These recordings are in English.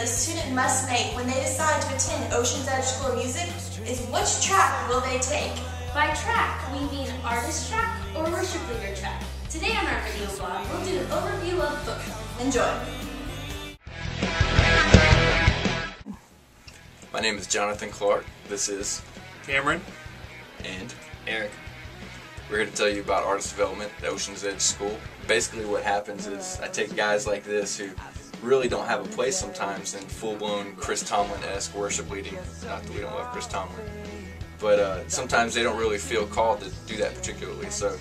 student must make when they decide to attend Ocean's Edge School of Music is which track will they take? By track, we mean artist track or worship leader track. Today on our video blog, we'll do an overview of both. Enjoy! My name is Jonathan Clark. This is Cameron and Eric. we're here to tell you about artist development at Ocean's Edge School. Basically what happens is I take guys like this who really don't have a place sometimes in full-blown Chris Tomlin-esque worship leading. Not that we don't love Chris Tomlin. But sometimes they don't really feel called to do that particularly. So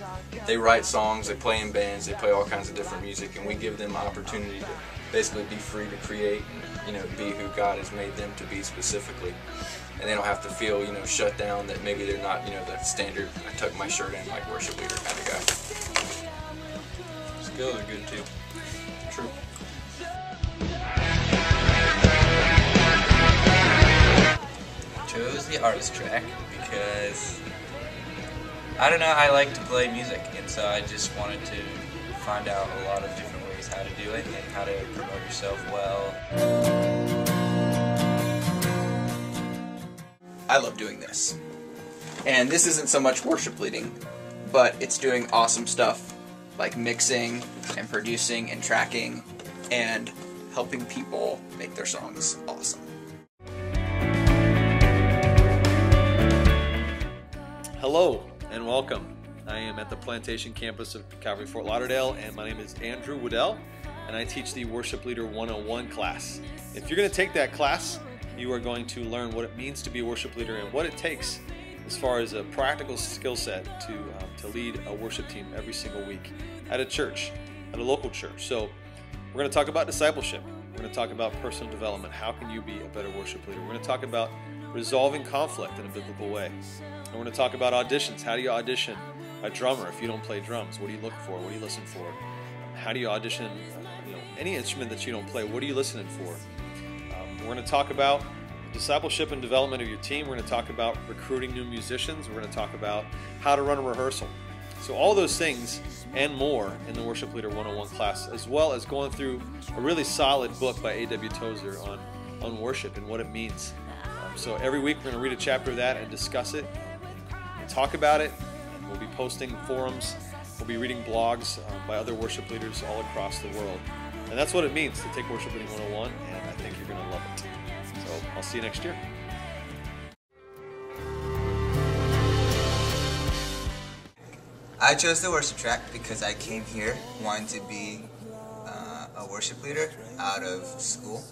they write songs, they play in bands, they play all kinds of different music, and we give them an opportunity to basically be free to create and be who God has made them to be specifically. And they don't have to feel shut down that maybe they're not the standard I tuck my shirt in like worship leader kind of guy. Skills are good too. True. Chose the artist track because I don't know, I like to play music, and so I just wanted to find out a lot of different ways how to do it and how to promote yourself well. I love doing this. And this isn't so much worship leading, but it's doing awesome stuff like mixing and producing and tracking and helping people make their songs awesome. Hello and welcome. I am at the Plantation campus of Calvary Fort Lauderdale, and my name is Andrew Woodell, and I teach the Worship Leader 101 class. If you're going to take that class, you are going to learn what it means to be a worship leader and what it takes as far as a practical skill set to lead a worship team every single week at a church, at a local church. So we're going to talk about discipleship. We're going to talk about personal development. How can you be a better worship leader? We're going to talk about resolving conflict in a biblical way. And we're going to talk about auditions. How do you audition a drummer if you don't play drums? What do you look for? What do you listen for? How do you audition any instrument that you don't play? What are you listening for? We're going to talk about discipleship and development of your team. We're going to talk about recruiting new musicians. We're going to talk about how to run a rehearsal. So all those things and more in the Worship Leader 101 class, as well as going through a really solid book by A.W. Tozer on worship and what it means. So every week we're going to read a chapter of that and discuss it, and talk about it, and we'll be posting forums, we'll be reading blogs by other worship leaders all across the world. And that's what it means to take Worship Leading 101, and I think you're going to love it. So I'll see you next year. I chose the worship track because I came here wanting to be a worship leader out of school.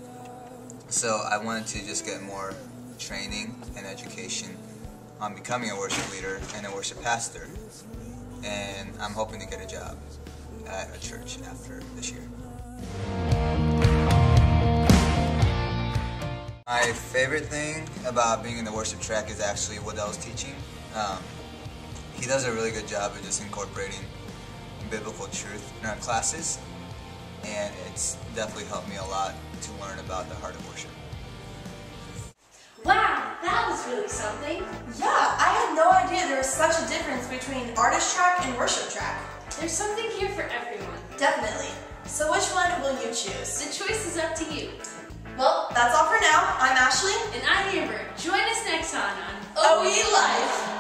So I wanted to just get more training and education on becoming a worship leader and a worship pastor. And I'm hoping to get a job at a church after this year. My favorite thing about being in the worship track is actually Woodell's teaching. He does a really good job of just incorporating biblical truth in our classes, and it's definitely helped me a lot to learn about the heart of worship. Wow, that was really something. Yeah, I had no idea there was such a difference between artist track and worship track. There's something here for everyone. Definitely. So which one will you choose? The choice is up to you. Well, that's all for now. I'm Ashley. And I'm Amber. Join us next time on OE Life.